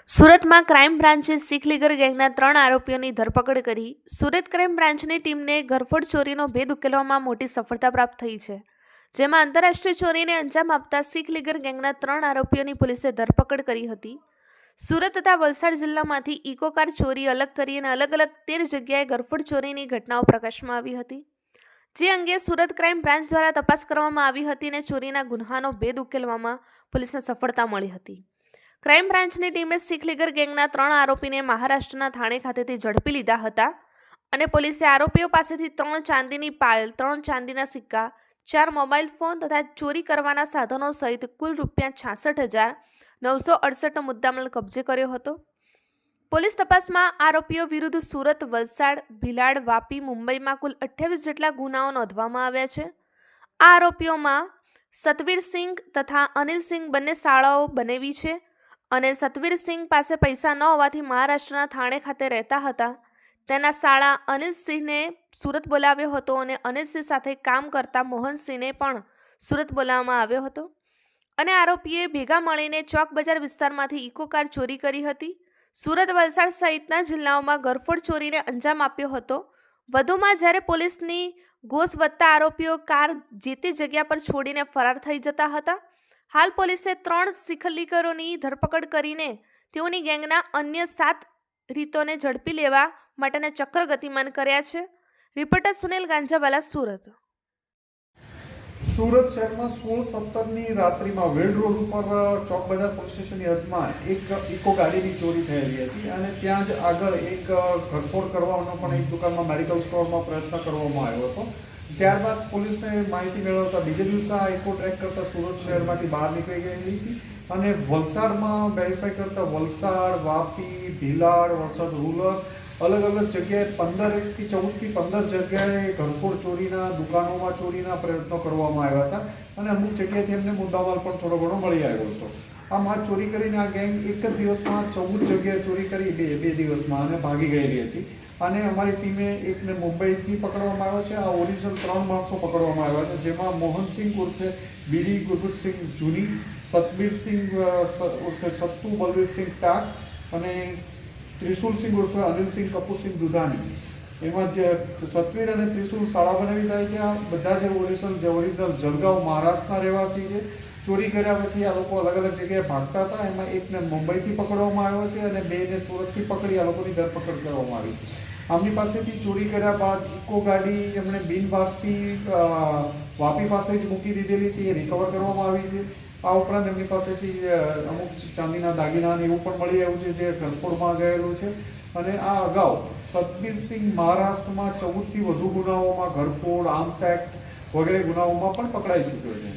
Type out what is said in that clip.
સુરતમાં ક્રાઇમ બ્રાન્ચે શીખ લીગર ગેંગના 3 આરોપીઓની ધરપકડ કરી. સુરત ક્રાઇમ બ્રાન્ચની ટીમને ઘરફોડ ચોરીનો ભેદ ઉકેલવામાં મોટી સફળતા પ્રાપ્ત થઈ છે, જેમાં આંતરરાષ્ટ્રીય ચોરીને અંજામ આપતા શીખ લીગર ગેંગના 3 આરોપીઓની પોલીસે ધરપકડ કરી હતી. સુરત તથા વલસાડ જિલ્લામાંથી ઇકો કાર ચોરી અલગ કરી અને અલગ અલગ 13 જગ્યાએ ઘરફોડ ચોરીની ઘટનાઓ પ્રકાશમાં આવી હતી, જે અંગે સુરત ક્રાઇમ બ્રાન્ચ દ્વારા તપાસ કરવામાં આવી હતી અને ચોરીના ગુન્હાનો ભેદ ઉકેલવામાં પોલીસને સફળતા મળી હતી. ક્રાઇમ બ્રાન્ચની ટીમે શીખ લીગર ગેંગના 3 આરોપીને મહારાષ્ટ્રના થાણે ખાતેથી ઝડપી લીધા હતા અને પોલીસે આરોપીઓ પાસેથી 3 ચાંદીની પાયલ, 3 ચાંદીના સિક્કા, 4 મોબાઈલ ફોન તથા ચોરી કરવાના સાધનો સહિત કુલ ₹66,968નો મુદ્દામાલ કબજે કર્યો હતો. પોલીસ તપાસમાં આરોપીઓ વિરુદ્ધ સુરત, વલસાડ, ભિલાડ, વાપી, મુંબઈમાં કુલ 28 જેટલા ગુનાઓ નોંધવામાં આવ્યા છે. આ આરોપીઓમાં સતવીરસિંહ તથા અનિલસિંહ બંને શાળાઓ બનાવી છે અને સતવીરસિંહ પાસે પૈસા ન હોવાથી મહારાષ્ટ્રના થાણે ખાતે રહેતા હતા. તેના શાળા અનિલસિંહને સુરત બોલાવ્યો હતો અને અનિલસિંહ સાથે કામ કરતા મોહનસિંહને પણ સુરત બોલાવવામાં આવ્યો હતો અને આરોપીએ ભેગા મળીને ચોક બજાર વિસ્તારમાંથી ઇકો કાર ચોરી કરી હતી. સુરત, વલસાડ સહિતના જિલ્લાઓમાં ઘરફોડ ચોરીને અંજામ આપ્યો હતો. વધુમાં જ્યારે પોલીસની ગોશ વધતા આરોપીઓ કાર જે તે જગ્યા પર છોડીને ફરાર થઈ જતા હતા. હાલ પોલીસે 3 શીખ લીગરોની ધરપકડ કરીને તેઓની ગેંગના અન્ય 7 રીતોને ઝડપી લેવા માટેના ચક્ર ગતિમાન કર્યા છે. રિપોર્ટર સુનિલ ગાંજાવાલા, સુરત. સુરત શહેરમાં 16-17ની રાત્રિમાં વેલ્ડ રોડ ઉપર ચોક બજાર પોલીસ સ્ટેશનની હદમાં એક ઇકો ગાડીની ચોરી થયેલી હતી અને ત્યાં જ આગળ એક ઘરફોડ કરવાનો પણ એક દુકાનમાં મેડિકલ સ્ટોરમાં પ્રયત્ન કરવામાં આવ્યો હતો. ત્યારબાદ પોલીસને માહિતી મેળવતા બીજે દિવસે આ ઇકો ટ્રેક કરતા સુરત શહેરમાંથી બહાર નીકળી ગયેલી હતી અને વલસાડમાં વેરીફાઈ કરતા વલસાડ, વાપી, ભિલાડ, વલસાડ રૂરલ અલગ અલગ જગ્યાએ 14 જગ્યાએ ઘરફોડ ચોરીના, દુકાનોમાં ચોરીના પ્રયત્નો કરવામાં આવ્યા હતા અને અમુક જગ્યાએથી એમને મુદ્દામાલ પણ થોડો ઘણો મળી આવ્યો હતો. આમ આ ચોરી કરીને આ ગેંગ એક જ દિવસમાં 14 જગ્યાએ ચોરી કરી બે દિવસમાં અને ભાગી ગયેલી હતી અને અમારી ટીમે એકને મુંબઈથી પકડવામાં આવ્યો છે. આ ઓરિજિનલ 3 માણસો પકડવામાં આવ્યા હતા, જેમાં મોહનસિંહ ઉર્ફે બીડી ગુરબુતસિંહ જૂની, સતબીરસિંહ ઉર્ફે સત્તુ બલવીરસિંહ ટાક અને ત્રિશુલસિંહ ઉર્ફે અનિલસિંહ કપૂરસિંહ દુધાની. એમાં જે સતવીર અને ત્રિશુલ શાળા બનાવી થાય છે. આ બધા જે ઓરિજિનલ જલગાંવ મહારાષ્ટ્રના રહેવાસી છે. ચોરી કર્યા પછી આ લોકો અલગ અલગ જગ્યાએ ભાગતા હતા. એમાં એકને મુંબઈથી પકડવામાં આવ્યો છે અને 2ને સુરતથી પકડી આ લોકોની ધરપકડ કરવામાં આવી. આમની પાસેથી ચોરી કર્યા બાદ ઇકો ગાડી એમણે બિનવારસી વાપી પાસે જ મૂકી દીધેલી હતી, એ રિકવર કરવામાં આવી છે. આ ઉપરાંત એમની પાસેથી અમુક ચાંદીના દાગીના એવું પણ મળી આવ્યું છે જે ઘરફોડમાં ગયેલું છે અને આ અગાઉ સતબીરસિંહ મહારાષ્ટ્રમાં 14થી વધુ ગુનાઓમાં ઘરફોડ, આર્મ્સ એક્ટ વગેરે ગુનાઓમાં પણ પકડાઈ ચૂક્યો છે.